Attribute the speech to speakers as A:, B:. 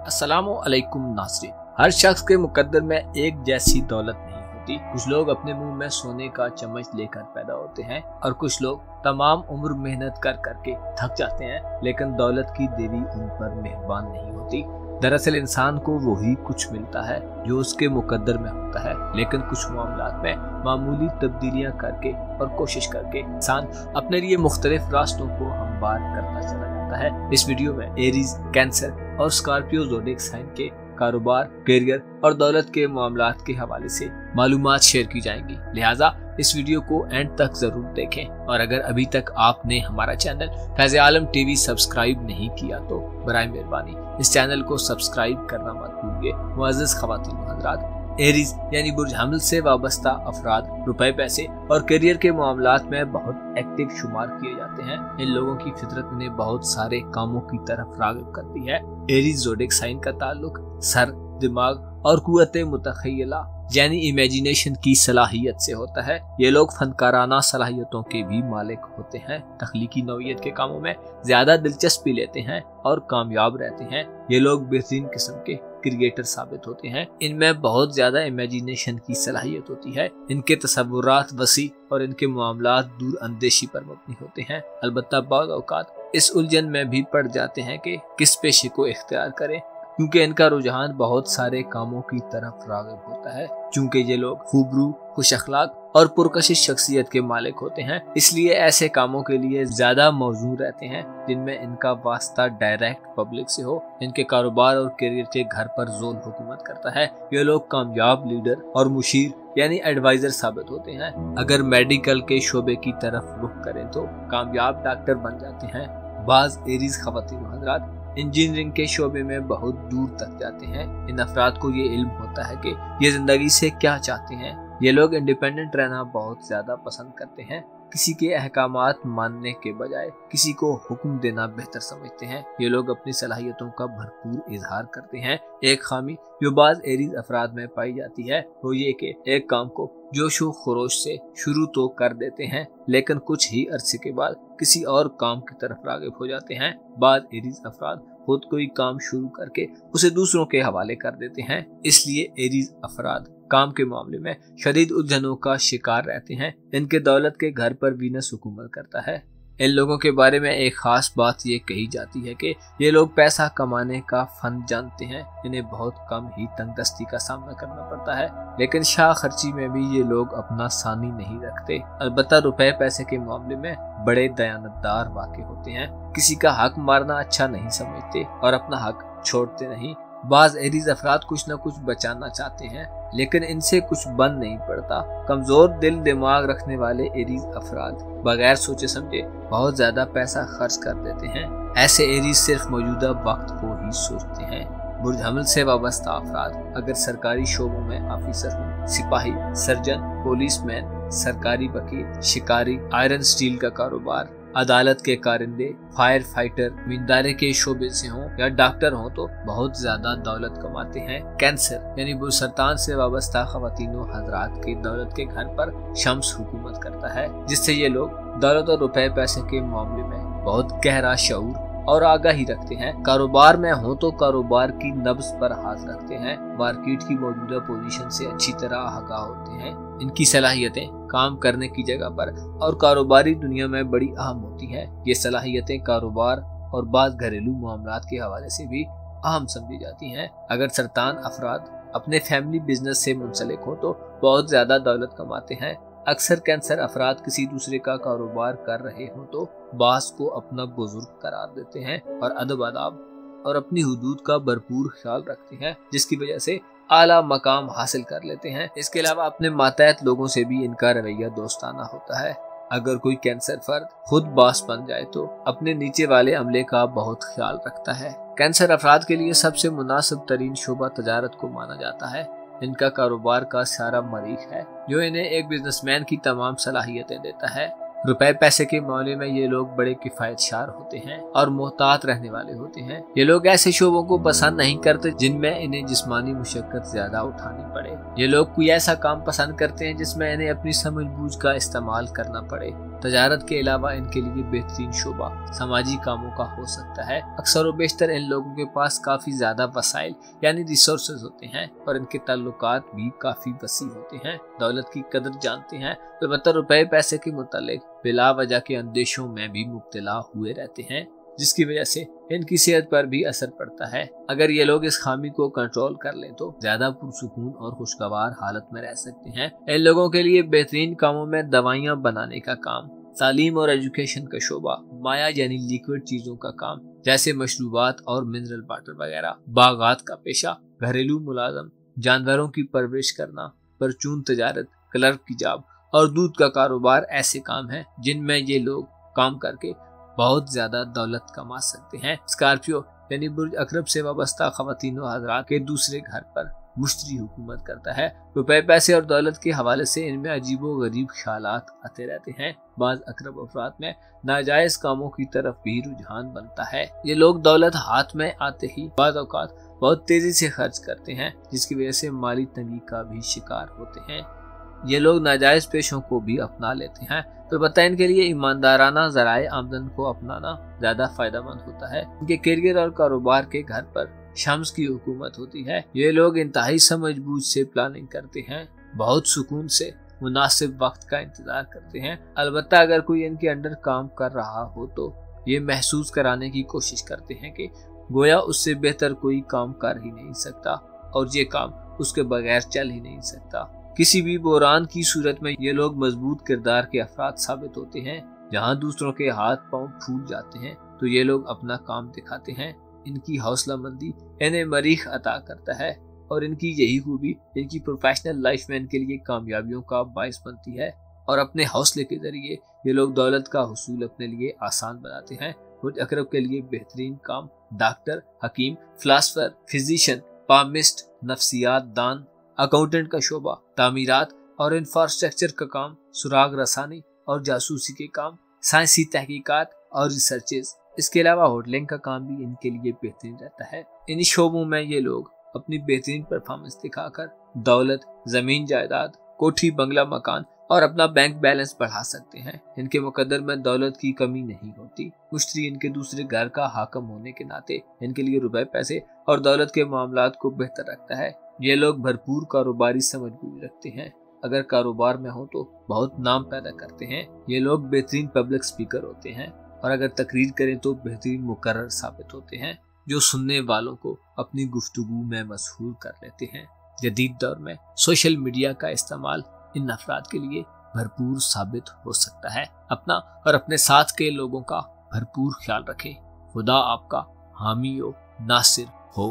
A: अस्सलामु अलैकुम नाज़रीन। हर शख्स के मुकद्दर में एक जैसी दौलत नहीं होती। कुछ लोग अपने मुंह में सोने का चम्मच लेकर पैदा होते हैं और कुछ लोग तमाम उम्र मेहनत कर करके थक जाते हैं, लेकिन दौलत की देवी उन पर मेहरबान नहीं होती। दरअसल इंसान को वही कुछ मिलता है जो उसके मुकद्दर में होता है, लेकिन कुछ मामलात में मामूली तब्दीलियां करके और कोशिश करके इंसान अपने लिए मुख्तलिफ रास्तों को हमवार करता चला जाता है। इस वीडियो में एरीज, कैंसर और स्कॉर्पियो ज़ोडिएक साइन के कारोबार, करियर और दौलत के मामलात के हवाले से मालूमात शेयर की जाएंगी, लिहाजा इस वीडियो को एंड तक जरूर देखें। और अगर अभी तक आपने हमारा चैनल फैज़ आलम टीवी सब्सक्राइब नहीं किया तो बराए मेहरबानी इस चैनल को सब्सक्राइब करना मत भूलिए। मुअज़्ज़ज़ ख़वातीन व हज़रात, एरीज यानी बुर्ज हमिल से वाबस्ता अफराद रुपए, पैसे और करियर के मामलात में बहुत एक्टिव शुमार किए जाते हैं। इन लोगों की फितरत इन्हें बहुत सारे कामों की तरफ राग़िब करती है। एरीज ज़ोडिएक साइन का ताल्लुक सर, दिमाग और कुव्वते मुतख़य्यला यानी इमेजिनेशन की सलाहियत से होता है। ये लोग फनकाराना सलाहियतों के भी मालिक होते हैं, तख्लीकी नौइयत के कामों में ज्यादा दिलचस्पी लेते हैं और कामयाब रहते हैं। ये लोग बेहतरीन किस्म के क्रिएटर साबित होते हैं। इनमें बहुत ज्यादा इमेजिनेशन की सलाहियत होती है। इनके तसव्वुरात वसी और इनके मामलात दूर अंदेशी पर मबनी होते हैं। अलबत्ता बाद औकात इस उलझन में भी पड़ जाते हैं कि किस पेशे को इख्तियार करें, क्योंकि इनका रुझान बहुत सारे कामों की तरफ राग़िब होता है। चूंकि ये लोग खूबरू, खुश अखलाक और पुरकशिश शख्सियत के मालिक होते हैं, इसलिए ऐसे कामों के लिए ज्यादा मौजूद रहते हैं जिनमें इनका वास्ता डायरेक्ट पब्लिक से हो। इनके कारोबार और करियर के घर पर जोल हुकूमत करता है। ये लोग कामयाब लीडर और मुशीर यानी एडवाइजर साबित होते हैं। अगर मेडिकल के शोबे की तरफ रुख करें तो कामयाब डॉक्टर बन जाते हैं। बाज एरीज ख़वातीन व हज़रात इंजीनियरिंग के शोबे में बहुत दूर तक जाते हैं। इन अफराद को ये इल्म होता है कि ये जिंदगी से क्या चाहते हैं। ये लोग इंडिपेंडेंट रहना बहुत ज्यादा पसंद करते हैं। किसी के अहकामात मानने के बजाय किसी को हुक्म देना बेहतर समझते हैं। ये लोग अपनी सलाहियतों का भरपूर इजहार करते हैं। एक खामी जो बाज एरीज अफराद में पाई जाती है वो ये कि एक काम को जोशो खरोश से शुरू तो कर देते हैं, लेकिन कुछ ही अरसे के बाद किसी और काम की तरफ राग़िब हो जाते हैं। बाज एरीज अफराद खुद कोई काम शुरू करके उसे दूसरों के हवाले कर देते हैं। इसलिए एरीज अफराद काम के मामले में शदीद उलझनों का शिकार रहते हैं। इनके दौलत के घर पर वीनस हुकूमत करता है। इन लोगों के बारे में एक खास बात ये कही जाती है कि ये लोग पैसा कमाने का फन जानते हैं। इन्हें बहुत कम ही तंगदस्ती का सामना करना पड़ता है, लेकिन शाह खर्ची में भी ये लोग अपना सानी नहीं रखते। अलबत्ता रुपए पैसे के मामले में बड़े दयानतदार वाक़ई होते हैं। किसी का हक मारना अच्छा नहीं समझते और अपना हक छोड़ते नहीं। बाज एरीज अफराद कुछ न कुछ बचाना चाहते हैं, लेकिन इनसे कुछ बन नहीं पड़ता। कमजोर दिल दिमाग रखने वाले एरीज अफराद बगैर सोचे समझे बहुत ज्यादा पैसा खर्च कर देते हैं। ऐसे एरीज सिर्फ मौजूदा वक्त को ही सोचते हैं। बुर्ज हमिल से वाबस्ता अफराद अगर सरकारी शोबों में ऑफिसर हो, सिपाही, सर्जन, पुलिसमैन, सरकारी वकील, शिकारी, आयरन स्टील का कारोबार, अदालत के कारिंदे, फायर फाइटर, मींदारे के शोबे से हों या डॉक्टर हों तो बहुत ज्यादा दौलत कमाते हैं। कैंसर यानी बुज़सरतान से वाबस्ता ख़वातीनो हज़रात की दौलत के घर पर शम्स हुकूमत करता है, जिससे ये लोग दौलत और रुपए पैसे के मामले में बहुत गहरा शऊर और आगाही रखते हैं। कारोबार में हो तो कारोबार की नब्ज पर हाथ रखते हैं। मार्केट की मौजूदा पोजीशन से अच्छी तरह आगाह होते हैं। इनकी सलाहियतें काम करने की जगह पर और कारोबारी दुनिया में बड़ी अहम होती हैं। ये सलाहियतें कारोबार और बाज़ घरेलू मामलात के हवाले से भी अहम समझी जाती हैं। अगर सरतान अफराद अपने फैमिली बिजनेस से मुंसलिक हो तो बहुत ज्यादा दौलत कमाते हैं। अक्सर कैंसर अफराद किसी दूसरे का कारोबार कर रहे हो तो बास को अपना बुजुर्ग करार देते हैं और अदब आदाब और अपनी हुदूद का भरपूर ख्याल रखते हैं, जिसकी वजह से आला मकाम हासिल कर लेते हैं। इसके अलावा अपने मातहत लोगों से भी इनका रवैया दोस्ताना होता है। अगर कोई कैंसर फर्द खुद बास बन जाए तो अपने नीचे वाले अमले का बहुत ख्याल रखता है। कैंसर अफराद के लिए सबसे मुनासिब तरीन शोबा तजारत को माना जाता है। इनका कारोबार का सारा मरीख है जो इन्हें एक बिजनेसमैन की तमाम सलाहियतें देता है। रुपए पैसे के मामले में ये लोग बड़े किफायतशार होते हैं और मोहतात रहने वाले होते हैं। ये लोग ऐसे शोबों को पसंद नहीं करते जिनमें इन्हें जिस्मानी मुशक्कत ज्यादा उठानी पड़े। ये लोग कोई ऐसा काम पसंद करते हैं जिसमें इन्हें अपनी समझ बूझ का इस्तेमाल करना पड़े। तजारत के अलावा इनके लिए बेहतरीन शोबा समाजी कामों का हो सकता है। अक्सर व बेशतर इन लोगों के पास काफी ज्यादा वसाइल यानी रिसोर्सेज होते हैं और इनके ताल्लुकात भी काफी वसी होते हैं। दौलत की कदर जानते हैं, अलबत्ता रुपए पैसे के मुतालिक बिला वजह के अंदेशों में भी मुब्तला हुए रहते हैं, जिसकी वजह से इनकी सेहत पर भी असर पड़ता है। अगर ये लोग इस खामी को कंट्रोल कर लें तो ज्यादा पुरसुकून और खुशगवार हालत में रह सकते हैं। इन लोगों के लिए बेहतरीन कामों में दवाइयाँ बनाने का काम, तालीम और एजुकेशन का शोबा, माया यानी लिक्विड चीजों का काम जैसे मशरूबात और मिनरल वाटर वगैरह, बागात का पेशा, घरेलू मुलाजम, जानवरों की परवरिश करना, परचून तजारत, क्लर्क की जॉब और दूध का कारोबार ऐसे काम हैं जिनमें ये लोग काम करके बहुत ज्यादा दौलत कमा सकते हैं। स्कॉर्पियो यानी बुर्ज अकरब से वाबस्ता खवातीन व हज़रात के दूसरे घर पर मुश्तरी हुकूमत करता है। रुपए पैसे और दौलत के हवाले से इनमें अजीबो गरीब ख्यालात आते रहते हैं। बाज अकरब अफराद में नाजायज कामों की तरफ भी रुझान बनता है। ये लोग दौलत हाथ में आते ही बाज़ औक़ात बहुत तेजी से खर्च करते हैं, जिसकी वजह से माली तंगी का भी शिकार होते हैं। ये लोग नाजायज पेशों को भी अपना लेते हैं, तो बता इनके लिए ईमानदाराना ज़राए आमदन को अपनाना ज्यादा फायदेमंद होता है। इनके करियर और कारोबार के घर पर शम्स की हुकूमत होती है। ये लोग इंतहाई समझबूझ से प्लानिंग करते हैं, बहुत सुकून से मुनासिब वक्त का इंतजार करते हैं। अलबत्ता अगर कोई इनके अंडर काम कर रहा हो तो ये महसूस कराने की कोशिश करते हैं कि गोया उससे बेहतर कोई काम कर ही नहीं सकता और ये काम उसके बगैर चल ही नहीं सकता। किसी भी बोरान की सूरत में ये लोग मजबूत किरदार के अफराद साबित होते हैं। जहाँ दूसरों के हाथ पांव फूट जाते हैं तो ये लोग अपना काम दिखाते हैं। इनकी हौसला मंदी इन्हें मरीख अता करता है और इनकी यही खूबी इनकी प्रोफेशनल लाइफ में इनके लिए कामयाबियों का बायस बनती है। और अपने हौसले के जरिए ये लोग दौलत का हुसूल अपने लिए आसान बनाते हैं। बुर्ज अकरब के लिए बेहतरीन काम डॉक्टर, हकीम, फिलासफर, फिजिशियन, पामिस्ट, नफ्सियात दान, अकाउंटेंट का शोबा, तामीरात और इंफ्रास्ट्रक्चर का काम, सुराग रसानी और जासूसी के काम, साइंसी तहकीकात और रिसर्चेज। इसके अलावा होटलिंग का काम भी इनके लिए बेहतरीन रहता है। इन शोबों में ये लोग अपनी बेहतरीन परफॉर्मेंस दिखाकर दौलत, जमीन जायदाद, कोठी, बंगला, मकान और अपना बैंक बैलेंस बढ़ा सकते हैं। इनके मुकद्दर में दौलत की कमी नहीं होती। मुश्तरी इनके दूसरे घर का हाकम होने के नाते इनके लिए रुपए पैसे और दौलत के मामलात को बेहतर रखता है। ये लोग भरपूर कारोबारी समझबूझ रखते हैं। अगर कारोबार में हो तो बहुत नाम पैदा करते हैं। ये लोग बेहतरीन पब्लिक स्पीकर होते हैं और अगर तकरीर करें तो बेहतरीन मुकर्रर साबित होते हैं, जो सुनने वालों को अपनी गुफ्तगू में मशहूर कर लेते हैं। जदीद दौर में सोशल मीडिया का इस्तेमाल इन अफराद के लिए भरपूर साबित हो सकता है। अपना और अपने साथ के लोगों का भरपूर ख्याल रखें। खुदा आपका हामी हो, नासिर हो।